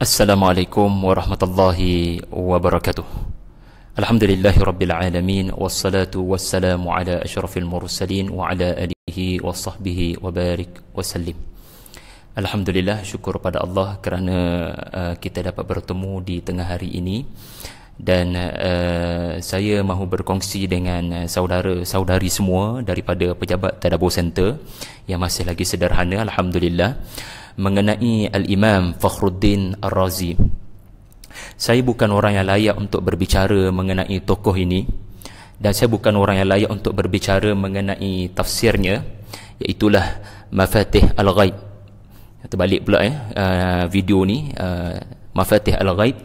Assalamualaikum warahmatullahi wabarakatuh. Alhamdulillahi rabbil alamin, wassalatu wassalamu ala asyrafil mursalin wa ala alihi wa sahbihi wa barik wa sallim. Alhamdulillah, syukur pada Allah kerana kita dapat bertemu di tengah hari ini. Dan saya mahu berkongsi dengan saudara-saudari semua daripada Pejabat Tadabbur Center yang masih lagi sederhana, Alhamdulillah, mengenai Al-Imam Fakhruddin Ar-Razi. Saya bukan orang yang layak untuk berbicara mengenai tokoh ini, dan saya bukan orang yang layak untuk berbicara mengenai tafsirnya, iaitulah Mafatih Al-Ghaib. Terbalik pula video ni, Mafatih Al-Ghaib,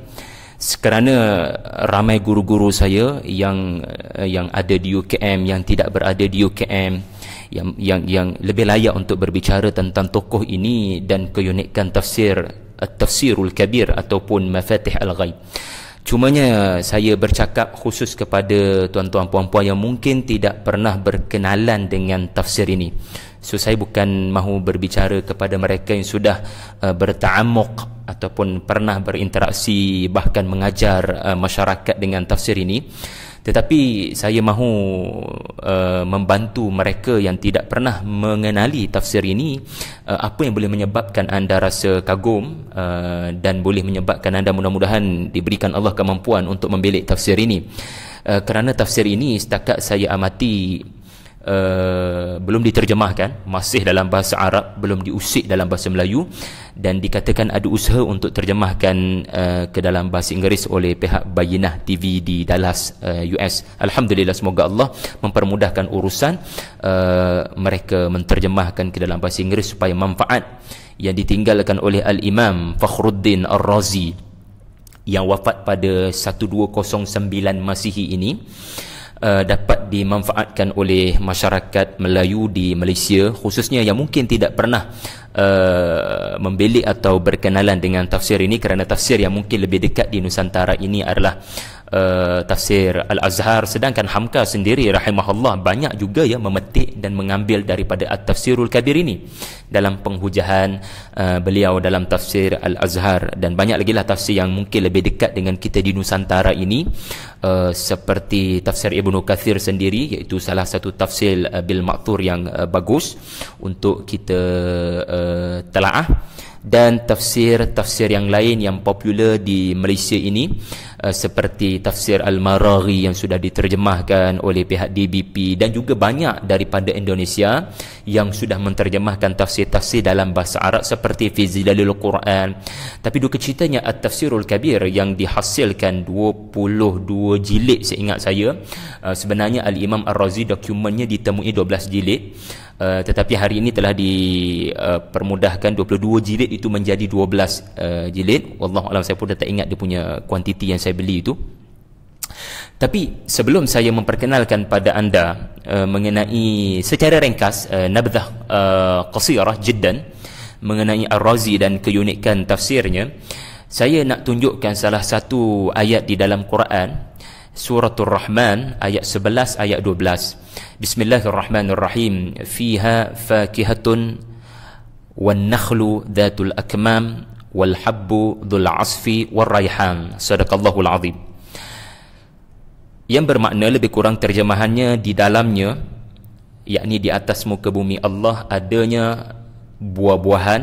kerana ramai guru-guru saya yang ada di UKM, yang tidak berada di UKM, yang lebih layak untuk berbicara tentang tokoh ini dan keunikan Tafsirul Kabir ataupun Mafatih Al-Ghaib. Cumanya saya bercakap khusus kepada tuan-tuan puan-puan yang mungkin tidak pernah berkenalan dengan tafsir ini. So saya bukan mahu berbicara kepada mereka yang sudah berta'ammuq ataupun pernah berinteraksi bahkan mengajar masyarakat dengan tafsir ini, tetapi saya mahu membantu mereka yang tidak pernah mengenali tafsir ini, apa yang boleh menyebabkan anda rasa kagum dan boleh menyebabkan anda mudah-mudahan diberikan Allah kemampuan untuk membelik tafsir ini. Kerana tafsir ini setakat saya amati belum diterjemahkan, masih dalam bahasa Arab, belum diusik dalam bahasa Melayu, dan dikatakan ada usaha untuk terjemahkan ke dalam bahasa Inggeris oleh pihak Bayyinah TV di Dallas, US. Alhamdulillah, semoga Allah mempermudahkan urusan mereka menterjemahkan ke dalam bahasa Inggeris supaya manfaat yang ditinggalkan oleh Al-Imam Fakhruddin Ar-Razi yang wafat pada 1209 Masihi ini dapat dimanfaatkan oleh masyarakat Melayu di Malaysia, khususnya yang mungkin tidak pernah membelik atau berkenalan dengan tafsir ini, kerana tafsir yang mungkin lebih dekat di Nusantara ini adalah tafsir Al-Azhar, sedangkan Hamka sendiri rahimahullah banyak juga yang memetik dan mengambil daripada At-Tafsirul Kabir ini dalam penghujahan beliau dalam tafsir Al-Azhar. Dan banyak lagi lah tafsir yang mungkin lebih dekat dengan kita di Nusantara ini, seperti tafsir Ibnu Kathir sendiri, iaitu salah satu tafsir bil ma'thur yang bagus untuk kita telaah, dan tafsir-tafsir yang lain yang popular di Malaysia ini, seperti tafsir Al-Maraghi yang sudah diterjemahkan oleh pihak DBP, dan juga banyak daripada Indonesia yang sudah menterjemahkan tafsir-tafsir dalam bahasa Arab seperti Fi Zilalil Quran. Tapi duka citanya At-Tafsirul Kabir yang dihasilkan 22 jilid seingat saya, sebenarnya Al-Imam Ar-Razi dokumennya ditemui 12 jilid, tetapi hari ini telah dipermudahkan 22 jilid itu menjadi 12 jilid. Wallahualam, saya pun dah tak ingat dia punya kuantiti yang saya beli itu. Tapi sebelum saya memperkenalkan pada anda mengenai secara ringkas nabdhah qasirah jiddan mengenai Ar-Razi dan keunikan tafsirnya, saya nak tunjukkan salah satu ayat di dalam Quran, Suratul Rahman ayat 11 ayat 12. Bismillahirrahmanirrahim. Fiha fakihatun wan nakhlu dhatul akmam wal habbu dhul asfi war rayhan. Sadaqallahul azim. Yang bermakna lebih kurang terjemahannya, di dalamnya, yakni di atas muka bumi Allah, adanya buah-buahan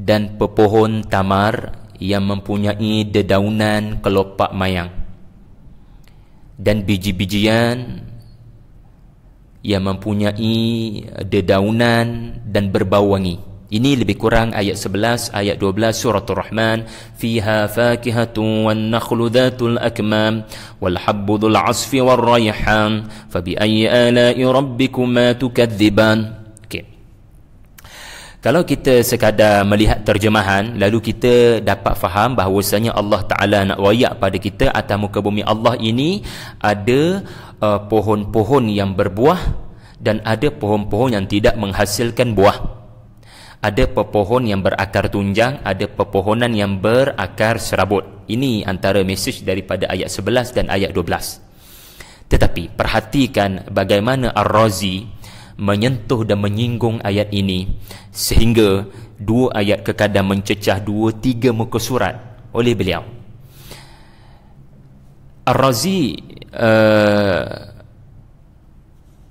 dan pepohon tamar yang mempunyai dedaunan kelopak mayang, dan biji-bijian yang mempunyai dedaunan dan berbau wangi. Ini lebih kurang ayat 11 ayat 12 Suratul Rahman. Fiha fakihatun wan nakhlu dhatul akmam wal habbu dhul asfi war rayhan fabi ayyi ala'i rabbikuma tukadziban. Okey. Kalau kita sekadar melihat terjemahan, lalu kita dapat faham bahawasanya Allah Ta'ala nak wayak pada kita, atas muka bumi Allah ini ada pohon-pohon yang berbuah dan ada pohon-pohon yang tidak menghasilkan buah. Ada pepohon yang berakar tunjang, ada pepohonan yang berakar serabut. Ini antara mesej daripada ayat 11 dan ayat 12. Tetapi perhatikan bagaimana Ar-Razi menyentuh dan menyinggung ayat ini, sehingga 2 ayat, kekadang mencecah 2-3 muka surat oleh beliau. Ar-Razi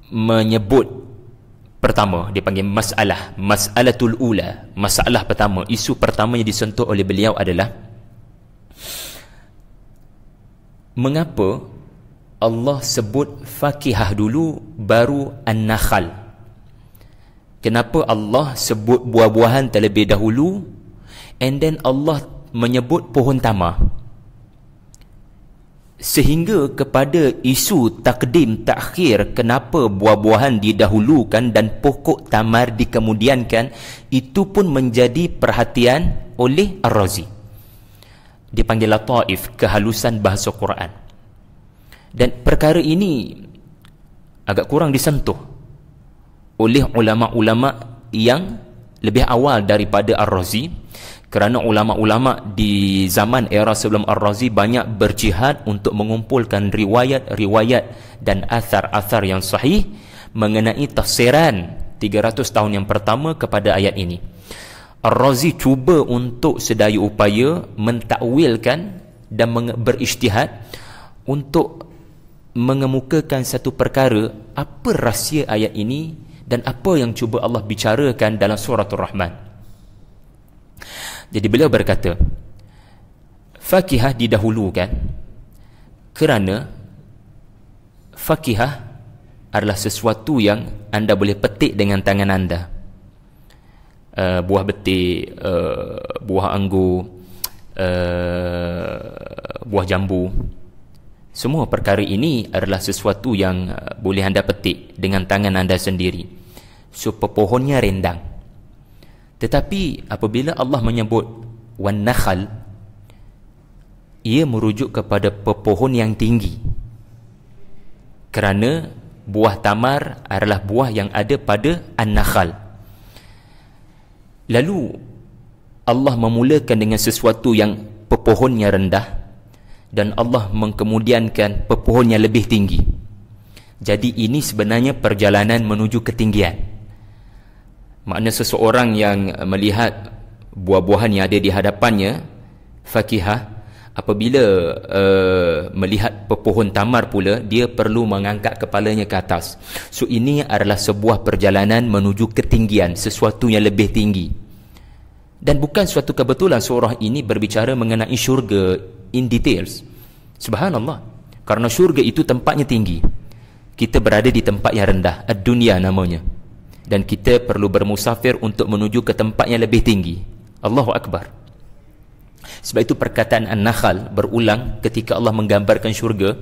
menyebut, pertama dia panggil mas'alatul ula, masalah pertama, isu pertama yang disentuh oleh beliau adalah mengapa Allah sebut fakihah dulu baru an-nakhal. Kenapa Allah sebut buah-buahan terlebih dahulu and then Allah menyebut pohon tamar? Sehingga kepada isu takdim takhir, kenapa buah-buahan didahulukan dan pokok tamar dikemudiankan, itu pun menjadi perhatian oleh Ar-Razi. Dipanggil lataif, kehalusan bahasa Quran. Dan perkara ini agak kurang disentuh oleh ulama-ulama yang lebih awal daripada Ar-Razi, kerana ulama-ulama di zaman era sebelum Ar-Razi banyak berjihad untuk mengumpulkan riwayat-riwayat dan athar-athar yang sahih mengenai tafsiran 300 tahun yang pertama kepada ayat ini. Ar-Razi cuba untuk sedaya upaya mentakwilkan dan berijtihad untuk mengemukakan satu perkara, apa rahsia ayat ini dan apa yang cuba Allah bicarakan dalam suratul Rahman. Jadi beliau berkata, fakihah didahulukan kerana fakihah adalah sesuatu yang anda boleh petik dengan tangan anda. Buah betik, buah anggur, buah jambu, semua perkara ini adalah sesuatu yang boleh anda petik dengan tangan anda sendiri. So pepohonnya rendang. Tetapi apabila Allah menyebut wan nakhal, ia merujuk kepada pepohon yang tinggi, kerana buah tamar adalah buah yang ada pada an-nakhal. Lalu Allah memulakan dengan sesuatu yang pepohonnya rendah dan Allah mengkemudiankan pepohonnya lebih tinggi. Jadi ini sebenarnya perjalanan menuju ketinggian. Makna seseorang yang melihat buah-buahan yang ada di hadapannya, fakihah, apabila melihat pepohon tamar pula, dia perlu mengangkat kepalanya ke atas. So ini adalah sebuah perjalanan menuju ketinggian, sesuatu yang lebih tinggi. Dan bukan suatu kebetulan surah ini berbicara mengenai syurga in details. Subhanallah, karena syurga itu tempatnya tinggi, kita berada di tempat yang rendah, ad-dunya namanya, dan kita perlu bermusafir untuk menuju ke tempat yang lebih tinggi. Allahu Akbar. Sebab itu perkataan An-Nakhal berulang ketika Allah menggambarkan syurga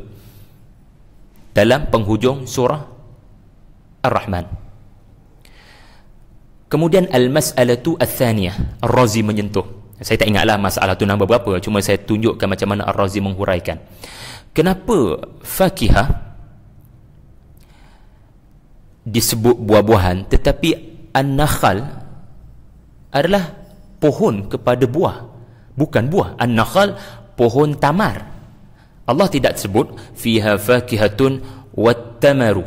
dalam penghujung surah Ar-Rahman. Kemudian al-mas'alatu ats-tsaniyah, Ar-Razi menyentuh. Saya tak ingatlah masalah tu nombor berapa, cuma saya tunjukkan macam mana Ar-Razi menghuraikan. Kenapa fakihah disebut buah-buahan, tetapi an-nakhal adalah pohon kepada buah, bukan buah. An-nakhal pohon tamar. Allah tidak sebut fiha fakihatun wat-tamaru.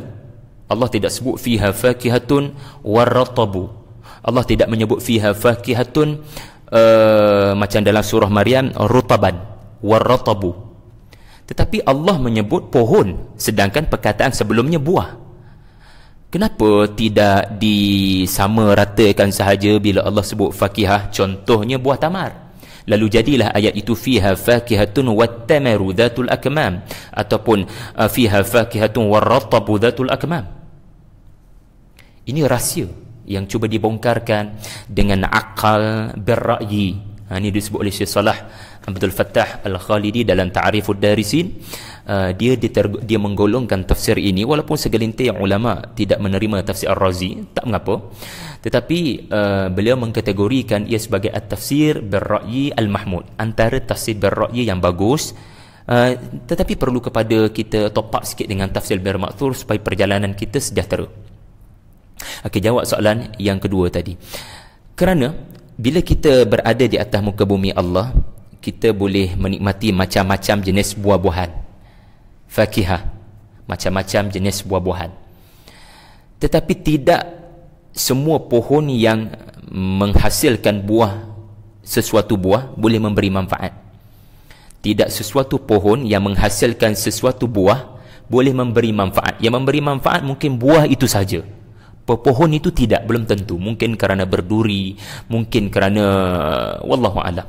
Allah tidak sebut fiha fakihatun war-ratabu. Allah tidak menyebut fiha fakihatun macam dalam surah Maryam rutaban war-ratabu. Tetapi Allah menyebut pohon, sedangkan perkataan sebelumnya buah. Kenapa tidak disamaratakan sahaja bila Allah sebut fakihah, contohnya buah tamar? Lalu jadilah ayat itu fiha fakihatun wat-tamaru dhatul akmam, ataupun fiha fakihatun war-ratabu dhatul akmam. Ini rahsia yang cuba dibongkarkan dengan akal berra'yi. Ini disebut oleh Syekh Salah Abdul Fattah Al-Khalidi dalam Ta'rifud Darisin. Dia menggolongkan tafsir ini, walaupun segelintir ulama tidak menerima tafsir Ar-Razi, tak mengapa, tetapi beliau mengkategorikan ia sebagai at-tafsir bil-ra'yi al-mahmud, antara tafsir bil-ra'yi yang bagus, tetapi perlu kepada kita top up sikit dengan tafsir bil-ma'thur supaya perjalanan kita sejahtera. Okey, jawab soalan yang kedua tadi. Kerana bila kita berada di atas muka bumi Allah, kita boleh menikmati macam-macam jenis buah-buahan, fakihah, macam-macam jenis buah-buahan, tetapi tidak semua pohon yang menghasilkan sesuatu buah boleh memberi manfaat. Tidak sesuatu pohon yang menghasilkan sesuatu buah boleh memberi manfaat. Yang memberi manfaat mungkin buah itu saja. Pohon itu tidak, belum tentu. Mungkin kerana berduri, mungkin kerana wallahu a'lam.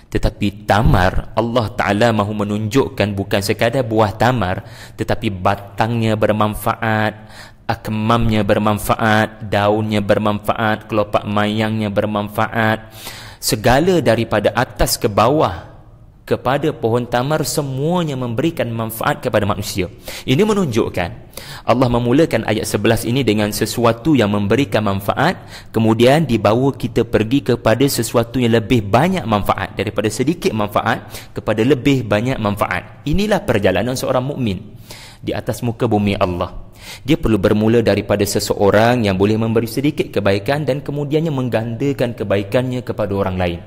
Tetapi tamar, Allah Ta'ala mahu menunjukkan bukan sekadar buah tamar, tetapi batangnya bermanfaat, akmamnya bermanfaat, daunnya bermanfaat, kelopak mayangnya bermanfaat. Segala daripada atas ke bawah kepada pohon tamar semuanya memberikan manfaat kepada manusia. Ini menunjukkan Allah memulakan ayat 11 ini dengan sesuatu yang memberikan manfaat, kemudian dibawa kita pergi kepada sesuatu yang lebih banyak manfaat, daripada sedikit manfaat kepada lebih banyak manfaat. Inilah perjalanan seorang mukmin di atas muka bumi Allah. Dia perlu bermula daripada seseorang yang boleh memberi sedikit kebaikan dan kemudiannya menggandakan kebaikannya kepada orang lain.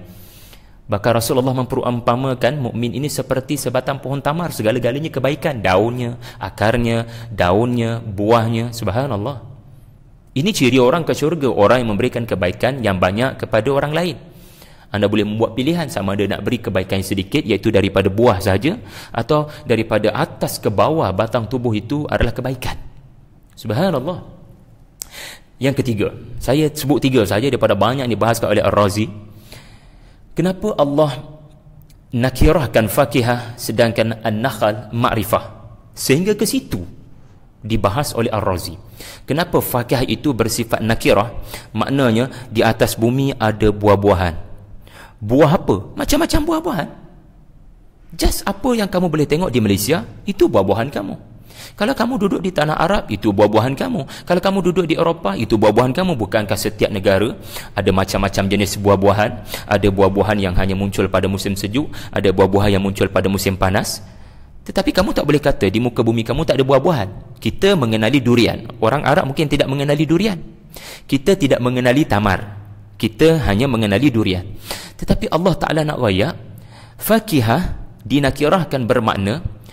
Bahkan Rasulullah memperumpamakan mukmin ini seperti sebatang pohon tamar, segala-galanya kebaikan, daunnya, akarnya, daunnya, buahnya. Subhanallah. Ini ciri orang ke syurga, orang yang memberikan kebaikan yang banyak kepada orang lain. Anda boleh membuat pilihan sama ada nak beri kebaikan sedikit, iaitu daripada buah saja, atau daripada atas ke bawah batang tubuh itu adalah kebaikan. Subhanallah. Yang ketiga, saya sebut 3 saja daripada banyak yang dibahaskan oleh Ar-Razi. Kenapa Allah nakirahkan fakihah sedangkan an-nakhal ma'rifah? Sehingga ke situ dibahas oleh Ar-Razi. Kenapa fakihah itu bersifat nakirah? Maknanya di atas bumi ada buah-buahan. Buah apa? Macam-macam buah-buahan. Just apa yang kamu boleh tengok di Malaysia, itu buah-buahan kamu. Kalau kamu duduk di tanah Arab, itu buah-buahan kamu. Kalau kamu duduk di Eropah, itu buah-buahan kamu. Bukankah setiap negara ada macam-macam jenis buah-buahan? Ada buah-buahan yang hanya muncul pada musim sejuk, ada buah-buahan yang muncul pada musim panas. Tetapi kamu tak boleh kata di muka bumi kamu tak ada buah-buahan. Kita mengenali durian. Orang Arab mungkin tidak mengenali durian. Kita tidak mengenali tamar. Kita hanya mengenali durian. Tetapi Allah Ta'ala nak raya, fakihah dinakirahkan bermakna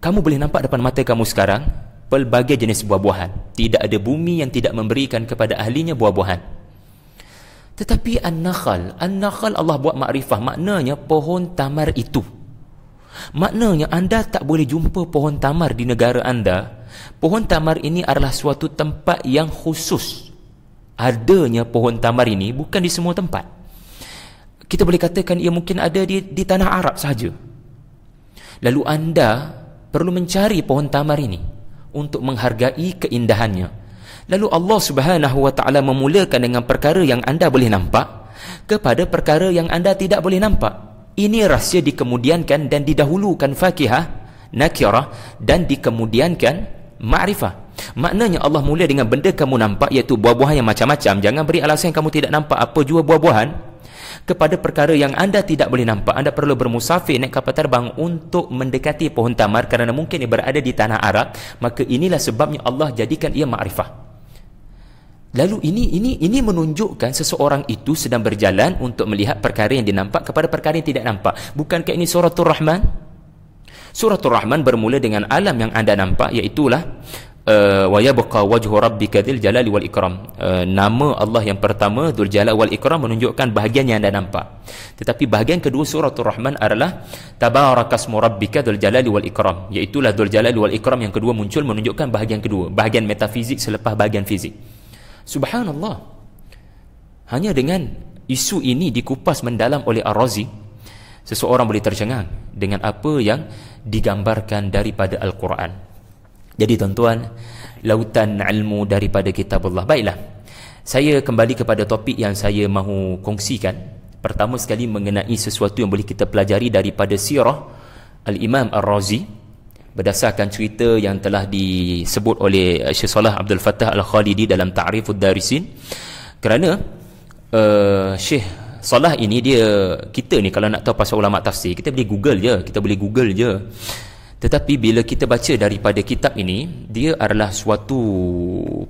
kamu boleh nampak depan mata kamu sekarang pelbagai jenis buah-buahan. Tidak ada bumi yang tidak memberikan kepada ahlinya buah-buahan. Tetapi an-nakhal Allah buat makrifah, maknanya pohon tamar itu. Maknanya anda tak boleh jumpa pohon tamar di negara anda. Pohon tamar ini adalah suatu tempat yang khusus. Adanya pohon tamar ini bukan di semua tempat. Kita boleh katakan ia mungkin ada di tanah Arab sahaja. Lalu anda perlu mencari pohon tamar ini untuk menghargai keindahannya. Lalu Allah Subhanahu wa Ta'ala memulakan dengan perkara yang anda boleh nampak kepada perkara yang anda tidak boleh nampak. Ini rahsia dikemudiankan dan didahulukan fakihah, nakirah, dan dikemudiankan ma'rifah. Maknanya Allah mula dengan benda kamu nampak, iaitu buah-buahan yang macam-macam. Jangan beri alasan kamu tidak nampak apa jua buah-buahan. Kepada perkara yang anda tidak boleh nampak, anda perlu bermusafir, naik kapal terbang untuk mendekati pohon tamar kerana mungkin ia berada di tanah Arab. Maka inilah sebabnya Allah jadikan ia ma'rifah. Lalu ini menunjukkan seseorang itu sedang berjalan untuk melihat perkara yang dinampak kepada perkara yang tidak nampak. Bukankah ini suratul Rahman? Suratul Rahman bermula dengan alam yang anda nampak, iaitulah wa yabqa wajhu rabbika dzil jalali wal ikram. Nama Allah yang pertama dzul jalal wal ikram menunjukkan bahagian yang anda nampak. Tetapi bahagian kedua suratul Rahman adalah tabarakasmu rabbika dzul jalali wal ikram, iaitulah dzul jalali wal ikram yang kedua muncul menunjukkan bahagian kedua, bahagian metafizik selepas bahagian fizik. Subhanallah. Hanya dengan isu ini dikupas mendalam oleh Ar-Razi, seseorang boleh tercengang dengan apa yang digambarkan daripada Al-Quran. Jadi tuan-tuan, lautan ilmu daripada kitab Allah. Baiklah, saya kembali kepada topik yang saya mahu kongsikan. Pertama sekali mengenai sesuatu yang boleh kita pelajari daripada sirah Al-Imam Ar-Razi, berdasarkan cerita yang telah disebut oleh Syekh Salah Abdul Fattah Al-Khalidi dalam Ta'rifud Darisin. Kerana Syekh Salah ini, kita ni kalau nak tahu pasal ulama tafsir, kita boleh Google je. Tetapi bila kita baca daripada kitab ini, dia adalah suatu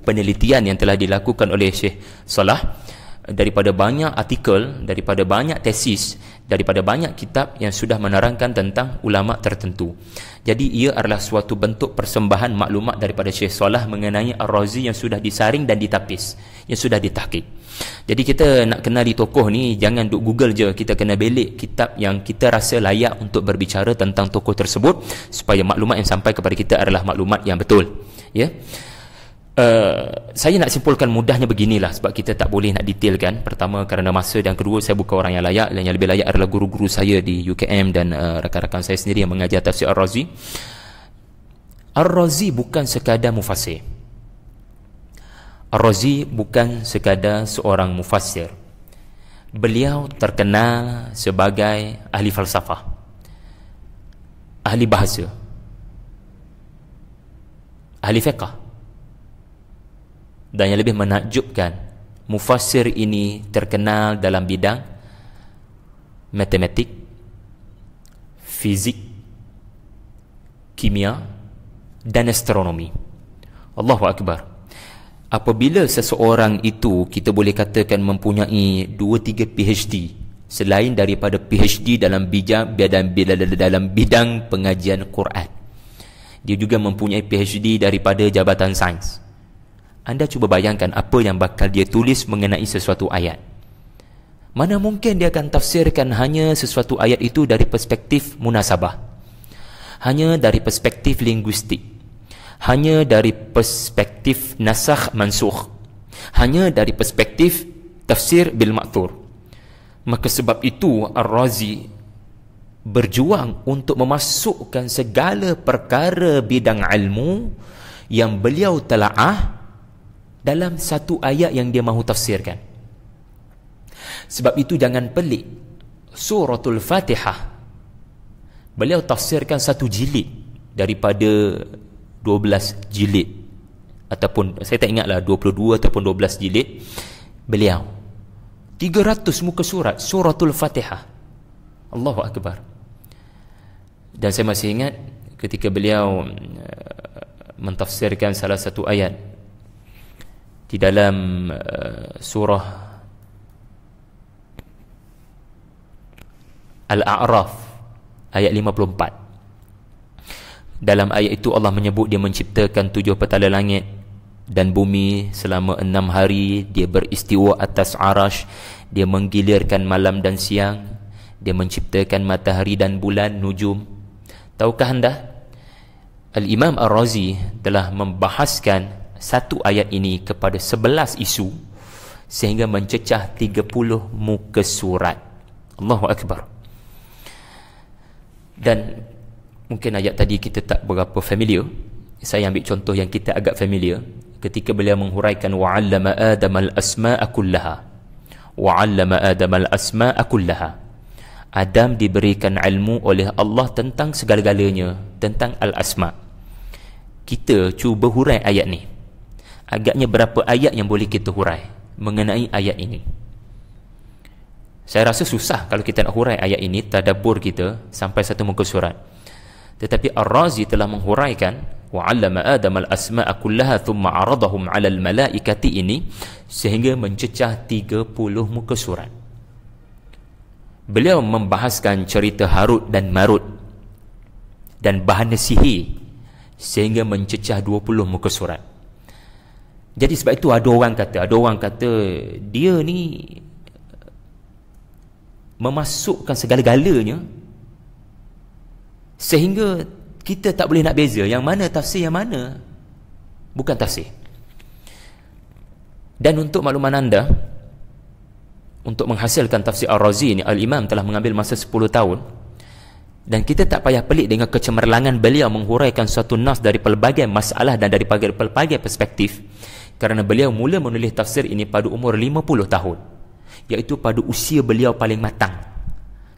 penelitian yang telah dilakukan oleh Syekh Salah daripada banyak artikel, daripada banyak tesis, daripada banyak kitab yang sudah menerangkan tentang ulama tertentu. Jadi ia adalah suatu bentuk persembahan maklumat daripada Syekh Salah mengenai Ar-Razi yang sudah disaring dan ditapis, yang sudah ditahqiq. Jadi kita nak kenali tokoh ni, jangan duk Google je, kita kena belik kitab yang kita rasa layak untuk berbicara tentang tokoh tersebut, supaya maklumat yang sampai kepada kita adalah maklumat yang betul. Ya. Saya nak simpulkan mudahnya beginilah, sebab kita tak boleh nak detailkan. Pertama kerana masa, dan kedua saya bukan orang yang layak, dan yang lebih layak adalah guru-guru saya di UKM dan rakan-rakan saya sendiri yang mengajar tafsir Ar-Razi. Ar-Razi bukan sekadar mufassir. Ar-Razi bukan sekadar seorang mufassir. Beliau terkenal sebagai ahli falsafah, ahli bahasa, ahli fiqh. Dan yang lebih menakjubkan, mufassir ini terkenal dalam bidang matematik, fizik, kimia dan astronomi. Allahu Akbar. Apabila seseorang itu kita boleh katakan mempunyai 2-3 PhD selain daripada PhD dalam bidang pengajian Quran, dia juga mempunyai PhD daripada Jabatan Sains. Anda cuba bayangkan apa yang bakal dia tulis mengenai sesuatu ayat. Mana mungkin dia akan tafsirkan hanya sesuatu ayat itu dari perspektif munasabah, hanya dari perspektif linguistik, hanya dari perspektif nasakh mansukh, hanya dari perspektif tafsir bil ma'thur. Maka sebab itu Ar-Razi berjuang untuk memasukkan segala perkara bidang ilmu yang beliau telaah dalam satu ayat yang dia mahu tafsirkan. Sebab itu jangan pelik, Suratul Fatihah beliau tafsirkan satu jilid daripada 12 jilid, ataupun saya tak ingatlah 22 ataupun 12 jilid. Beliau 300 muka surat Suratul Fatihah. Allahu Akbar. Dan saya masih ingat ketika beliau mentafsirkan salah satu ayat di dalam surah Al-A'raf ayat 54. Dalam ayat itu Allah menyebut dia menciptakan 7 petala langit dan bumi selama 6 hari. Dia beristiwa atas arash, dia menggilirkan malam dan siang, dia menciptakan matahari dan bulan, nujum. Tahukah anda, Al-Imam Ar-Razi telah membahaskan satu ayat ini kepada 11 isu sehingga mencecah 30 muka surat. Allahu Akbar. Dan mungkin ayat tadi kita tak berapa familiar. Saya ambil contoh yang kita agak familiar. Ketika beliau menghuraikan wa'allama Adam al-asma'a kullaha, wa'allama Adam al-asma'a kullaha, Adam diberikan ilmu oleh Allah tentang segala-galanya, tentang al-asma'. Kita cuba hurai ayat ni. Agaknya berapa ayat yang boleh kita hurai mengenai ayat ini? Saya rasa susah kalau kita nak hurai ayat ini, tadabbur kita sampai satu muka surat. Tetapi Ar-Razi telah menghuraikan wa'allama Adam al-asma'a kullaha thumma 'aradahum 'alal malaikati ini sehingga mencecah 30 muka surat. Beliau membahaskan cerita Harut dan Marut dan bahana sihir sehingga mencecah 20 muka surat. Jadi sebab itu ada orang kata dia ni memasukkan segala-galanya sehingga kita tak boleh nak beza yang mana tafsir, yang mana bukan tafsir. Dan untuk makluman anda, untuk menghasilkan tafsir Ar-Razi ini, Al-Imam telah mengambil masa 10 tahun. Dan kita tak payah pelik dengan kecemerlangan beliau menghuraikan suatu nas dari pelbagai masalah dan dari pelbagai perspektif, kerana beliau mula menulis tafsir ini pada umur 50 tahun, iaitu pada usia beliau paling matang,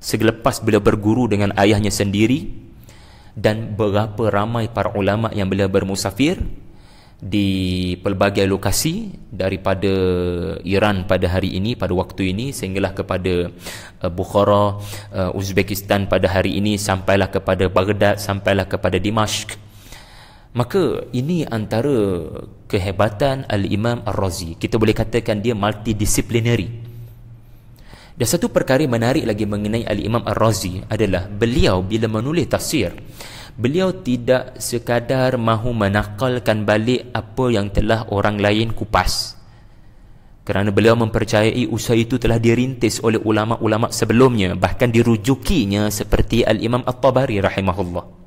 selepas beliau berguru dengan ayahnya sendiri. Dan berapa ramai para ulama yang beliau bermusafir di pelbagai lokasi, daripada Iran pada hari ini, pada waktu ini, sehinggalah kepada Bukhara, Uzbekistan pada hari ini, sampailah kepada Baghdad, sampailah kepada Dimashq. Maka ini antara kehebatan Al-Imam Ar-Razi. Kita boleh katakan dia multidisciplinary. Dan satu perkara yang menarik lagi mengenai Al-Imam Ar-Razi adalah beliau bila menulis tafsir, beliau tidak sekadar mahu menakalkan balik apa yang telah orang lain kupas, kerana beliau mempercayai usaha itu telah dirintis oleh ulama-ulama sebelumnya, bahkan dirujukinya seperti Al-Imam At-Tabari rahimahullah.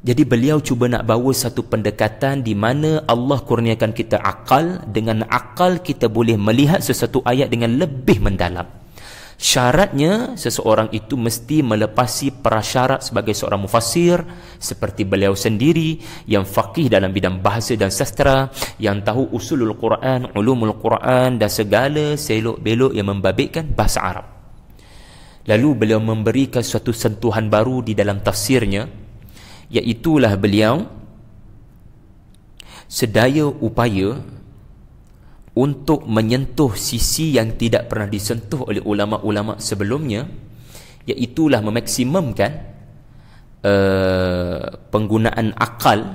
Jadi beliau cuba nak bawa satu pendekatan di mana Allah kurniakan kita akal. Dengan akal kita boleh melihat sesuatu ayat dengan lebih mendalam. Syaratnya seseorang itu mesti melepasi prasyarat sebagai seorang mufassir seperti beliau sendiri, yang faqih dalam bidang bahasa dan sastra, yang tahu usulul Quran, ulumul Quran dan segala selok-belok yang membabitkan bahasa Arab. Lalu beliau memberikan suatu sentuhan baru di dalam tafsirnya, iaitulah beliau sedaya upaya untuk menyentuh sisi yang tidak pernah disentuh oleh ulama-ulama sebelumnya, iaitulah memaksimumkan penggunaan akal,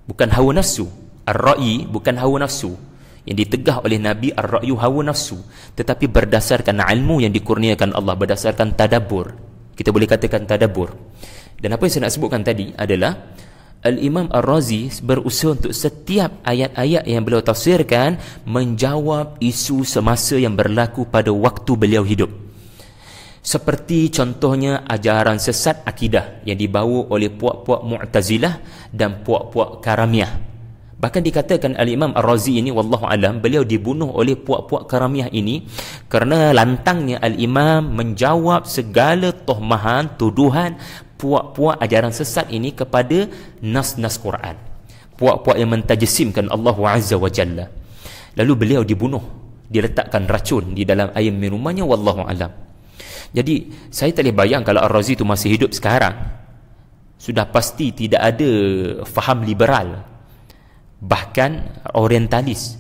bukan hawa nafsu. Ar-ra'yi bukan hawa nafsu. Yang ditegah oleh Nabi, ar-ra'yu hawa nafsu, tetapi berdasarkan ilmu yang dikurniakan Allah, berdasarkan tadabbur. Kita boleh katakan tadabbur. Dan apa yang saya nak sebutkan tadi adalah Al-Imam Ar-Razi berusaha untuk setiap ayat-ayat yang beliau tafsirkan menjawab isu semasa yang berlaku pada waktu beliau hidup. Seperti contohnya ajaran sesat akidah yang dibawa oleh puak-puak Mu'tazilah dan puak-puak Karamiyah. Bahkan dikatakan Al-Imam Ar-Razi ini, wallahu alam, beliau dibunuh oleh puak-puak Karamiyah ini kerana lantangnya Al-Imam menjawab segala tohmahan, tuduhan puak-puak ajaran sesat ini kepada nas-nas Quran. Puak-puak yang mentajisimkan Allah Azza wa Jalla. Lalu beliau dibunuh, diletakkan racun di dalam air minumannya, wallahu alam. Jadi saya tak boleh bayang kalau Ar-Razi itu masih hidup sekarang, sudah pasti tidak ada faham liberal, bahkan orientalis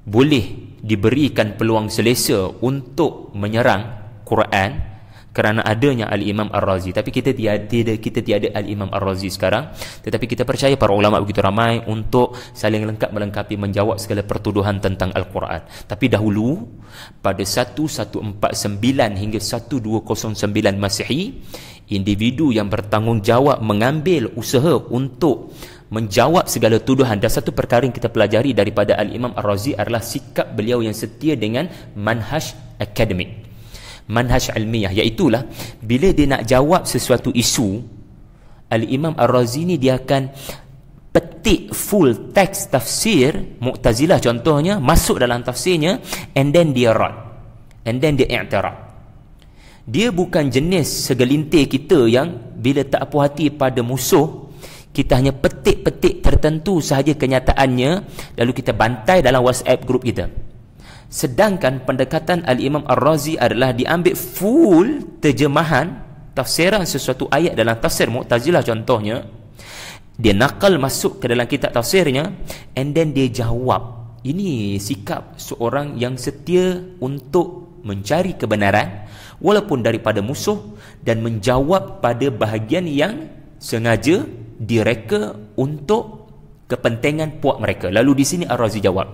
boleh diberikan peluang selesa untuk menyerang Quran kerana adanya Al-Imam Ar-Razi. Tapi kita tiada Al-Imam Ar-Razi sekarang, tetapi kita percaya para ulama begitu ramai untuk saling lengkap melengkapi menjawab segala pertuduhan tentang Al-Quran. Tapi dahulu pada 1149 hingga 1209 Masihi, individu yang bertanggungjawab mengambil usaha untuk menjawab segala tuduhan. Dan satu perkara yang kita pelajari daripada Al-Imam Ar-Razi adalah sikap beliau yang setia dengan manhaj akademik, manhaj ilmiah, iaitulah bila dia nak jawab sesuatu isu, Al-Imam Ar-Razi ni dia akan petik full teks tafsir Mu'tazilah contohnya, masuk dalam tafsirnya, and then dia rad, and then dia i'tiraf. Dia bukan jenis segelintir kita yang bila tak puas hati pada musuh, kita hanya petik-petik tertentu sahaja kenyataannya, lalu kita bantai dalam WhatsApp group kita. Sedangkan pendekatan Al-Imam Ar-Razi adalah diambil full terjemahan tafsiran sesuatu ayat dalam tafsir Mu'tazilah contohnya, dia nakal masuk ke dalam kitab tafsirnya, and then dia jawab. Ini sikap seorang yang setia untuk mencari kebenaran walaupun daripada musuh, dan menjawab pada bahagian yang sengaja direka untuk kepentingan puak mereka. Lalu di sini Ar-Razi jawab.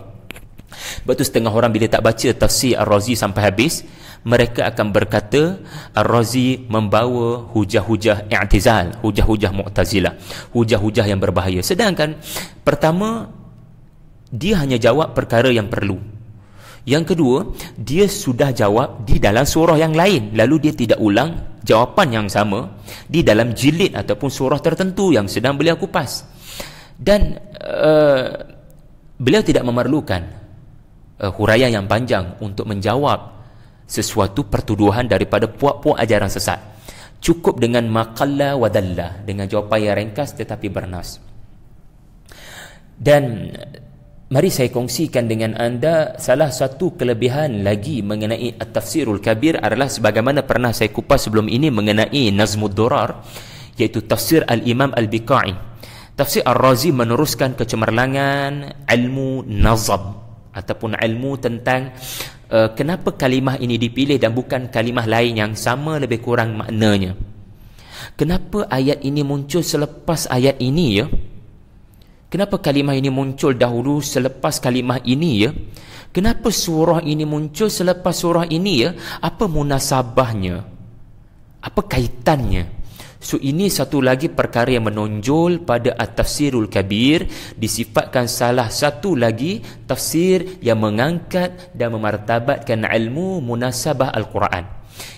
Sebab tu setengah orang bila tak baca tafsir Ar-Razi sampai habis, mereka akan berkata Ar-Razi membawa hujah-hujah i'tizal, hujah-hujah Mu'tazilah, hujah-hujah yang berbahaya. Sedangkan pertama, dia hanya jawab perkara yang perlu. Yang kedua, dia sudah jawab di dalam surah yang lain, lalu dia tidak ulang jawapan yang sama di dalam jilid ataupun surah tertentu yang sedang beliau kupas. Dan beliau tidak memerlukan huraian yang panjang untuk menjawab sesuatu pertuduhan daripada puak-puak ajaran sesat. Cukup dengan maqalla wa dalla, dengan jawapan yang ringkas tetapi bernas. Dan mari saya kongsikan dengan anda salah satu kelebihan lagi mengenai At-Tafsirul Kabir adalah sebagaimana pernah saya kupas sebelum ini mengenai Nazmud Durar, iaitu tafsir Al-Imam Al-Biqai. Tafsir Ar-Razi meneruskan kecemerlangan ilmu nazab ataupun ilmu tentang kenapa kalimah ini dipilih dan bukan kalimah lain yang sama lebih kurang maknanya. Kenapa ayat ini muncul selepas ayat ini ya? Kenapa kalimah ini muncul dahulu selepas kalimah ini ya? Kenapa surah ini muncul selepas surah ini ya? Apa munasabahnya? Apa kaitannya? So ini satu lagi perkara yang menonjol pada At-Tafsirul Kabir, disifatkan salah satu lagi tafsir yang mengangkat dan memartabatkan ilmu munasabah Al-Quran,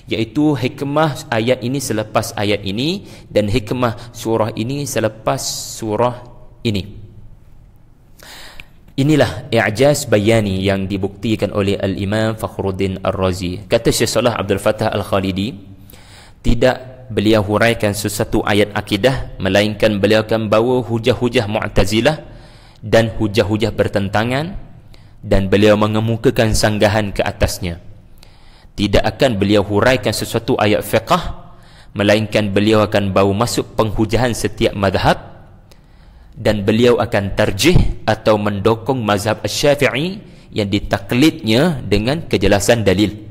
iaitu hikmah ayat ini selepas ayat ini dan hikmah surah ini selepas surah ini. Inilah i'jaz bayani yang dibuktikan oleh Al-Imam Fakhruddin Ar-Razi. Kata Syekh Salah Abdul Fattah Al-Khalidi, tidak beliau huraikan sesuatu ayat akidah, melainkan beliau akan bawa hujah-hujah Mu'tazilah dan hujah-hujah bertentangan, dan beliau mengemukakan sanggahan ke atasnya. Tidak akan beliau huraikan sesuatu ayat fiqh, melainkan beliau akan bawa masuk penghujahan setiap madhab, dan beliau akan tarjih atau mendokong mazhab Asy-Syafi'i yang ditaklidnya dengan kejelasan dalil.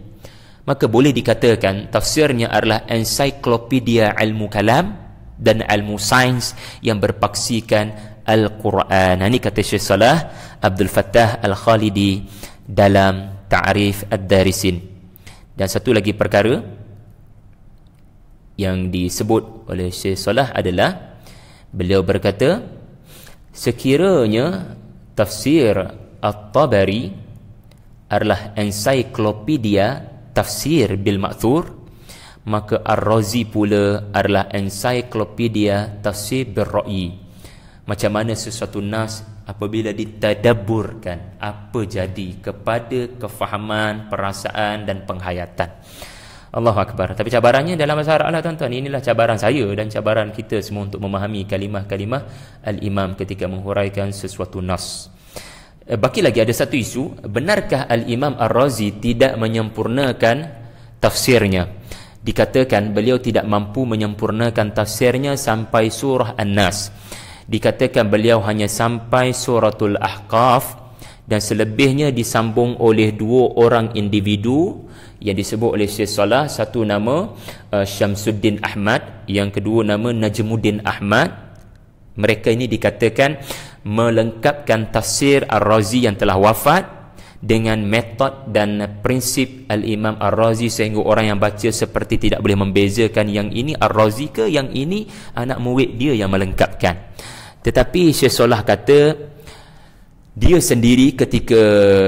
Maka boleh dikatakan tafsirnya adalah ensiklopedia ilmu kalam dan ilmu sains yang berpaksikan Al-Quran. Ini kata Syekh Salah Abdul Fattah Al-Khalidi dalam Ta'rif Ad-Darisin. Dan satu lagi perkara yang disebut oleh Syekh Salah adalah beliau berkata, sekiranya tafsir At-Tabari adalah ensiklopedia tafsir bil ma'thur, maka Ar-Razi pula adalah ensiklopedia tafsir bil ra'i. Macam mana sesuatu nas apabila ditadabburkan, apa jadi kepada kefahaman, perasaan dan penghayatan. Allahu Akbar. Tapi cabarannya dalam bahasa Arab lah tuan-tuan. Inilah cabaran saya dan cabaran kita semua untuk memahami kalimah-kalimah Al-Imam ketika menghuraikan sesuatu nas. Baki lagi ada satu isu, benarkah Al-Imam Ar-Razi tidak menyempurnakan tafsirnya? Dikatakan beliau tidak mampu menyempurnakan tafsirnya sampai surah An-Nas. Dikatakan beliau hanya sampai suratul Ahqaf, dan selebihnya disambung oleh dua orang individu yang disebut oleh Syekh Salah. Satu nama Syamsuddin Ahmad, yang kedua nama Najmuddin Ahmad. Mereka ini dikatakan melengkapkan tafsir Ar-Razi yang telah wafat dengan metod dan prinsip Al-Imam Ar-Razi, sehingga orang yang baca seperti tidak boleh membezakan yang ini Ar-Razi ke yang ini anak murid dia yang melengkapkan. Tetapi Syekh Salah kata dia sendiri ketika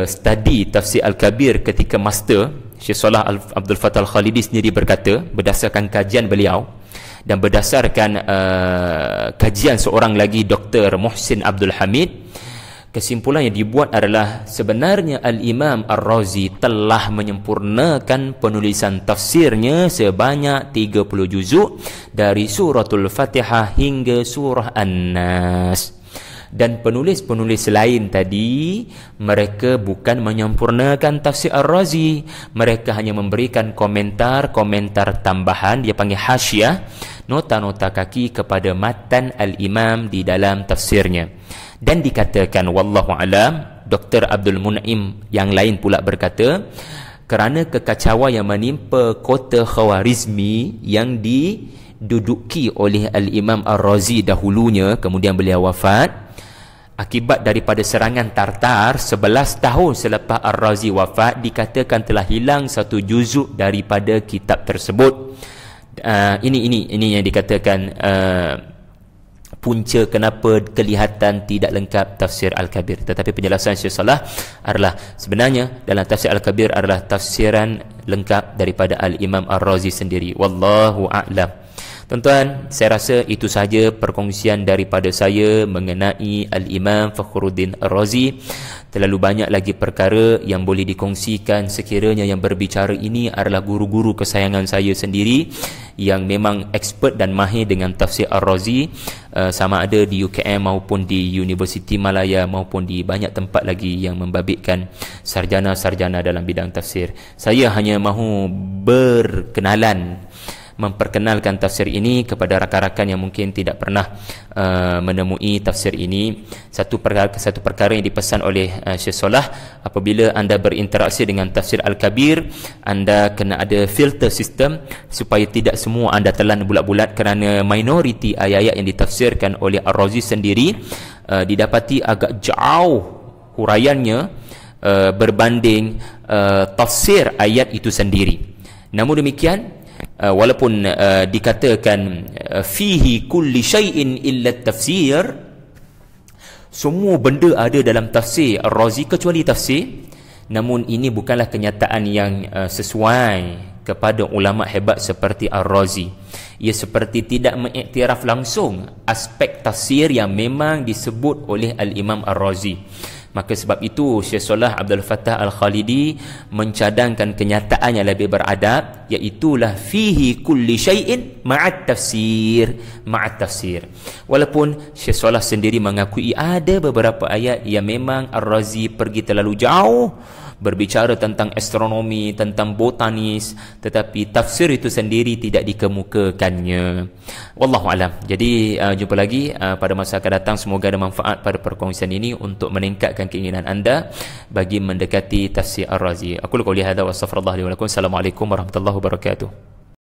study tafsir Al-Kabir ketika master, Syekh Salah Abdul Fattah Al-Khalidi sendiri berkata, berdasarkan kajian beliau dan berdasarkan kajian seorang lagi Dr. Muhsin Abdul Hamid, kesimpulan yang dibuat adalah sebenarnya Al-Imam Ar-Razi telah menyempurnakan penulisan tafsirnya sebanyak 30 juzuk dari suratul Fatihah hingga surah An-Nas. Dan penulis-penulis lain tadi, mereka bukan menyempurnakan tafsir Ar-Razi, mereka hanya memberikan komentar-komentar tambahan, dia panggil hasyiah, nota-nota kaki kepada matan Al-Imam di dalam tafsirnya. Dan dikatakan wallahu alam, Dr. Abdul Mun'im yang lain pula berkata, kerana kekacauan yang menimpa kota Khawarizmi yang diduduki oleh Al-Imam Ar-Razi dahulunya, kemudian beliau wafat akibat daripada serangan Tartar 11 tahun selepas Ar-Razi wafat, dikatakan telah hilang satu juzuk daripada kitab tersebut. Ini yang dikatakan punca kenapa kelihatan tidak lengkap tafsir Al-Kabir. Tetapi penjelasan Syekh Salah adalah sebenarnya dalam tafsir Al-Kabir adalah tafsiran lengkap daripada Al-Imam Ar-Razi sendiri. Wallahu a'lam. Tuan-tuan, saya rasa itu sahaja perkongsian daripada saya mengenai Al-Imam Fakhruddin Ar-Razi. Terlalu banyak lagi perkara yang boleh dikongsikan sekiranya yang berbicara ini adalah guru-guru kesayangan saya sendiri yang memang expert dan mahir dengan tafsir Ar-Razi, sama ada di UKM maupun di Universiti Malaya maupun di banyak tempat lagi yang membabitkan sarjana-sarjana dalam bidang tafsir. Saya hanya mahu memperkenalkan tafsir ini kepada rakan-rakan yang mungkin tidak pernah menemui tafsir ini. Satu perkara yang dipesan oleh Syekh Salah, apabila anda berinteraksi dengan tafsir Al-Kabir, anda kena ada filter system supaya tidak semua anda telan bulat-bulat, kerana minoriti ayat-ayat yang ditafsirkan oleh Ar-Razi sendiri didapati agak jauh huraiannya berbanding tafsir ayat itu sendiri. Namun demikian, walaupun dikatakan fihi kulli syai'in illa tafsir, semua benda ada dalam tafsir Ar-Razi kecuali tafsir, namun ini bukanlah kenyataan yang sesuai kepada ulama hebat seperti Ar-Razi. Ia seperti tidak mengiktiraf langsung aspek tafsir yang memang disebut oleh Al-Imam Ar-Razi. Maka sebab itu Syekh Salah Abdul Fattah Al-Khalidi mencadangkan kenyataan yang lebih beradab, iaitulah fihi kulli syai'in ma'at tafsir, ma'at tafsir. Walaupun Syekh Salah sendiri mengakui ada beberapa ayat yang memang Ar-Razi pergi terlalu jauh berbicara tentang astronomi, tentang botanis, tetapi tafsir itu sendiri tidak dikemukakannya. Wallahu alam. Jadi jumpa lagi pada masa akan datang. Semoga ada manfaat pada perkongsian ini untuk meningkatkan keinginan anda bagi mendekati tafsir Ar-Razi. Aku qouli hadza wa astaghfirullah li wa lakum. Assalamualaikum warahmatullahi wabarakatuh.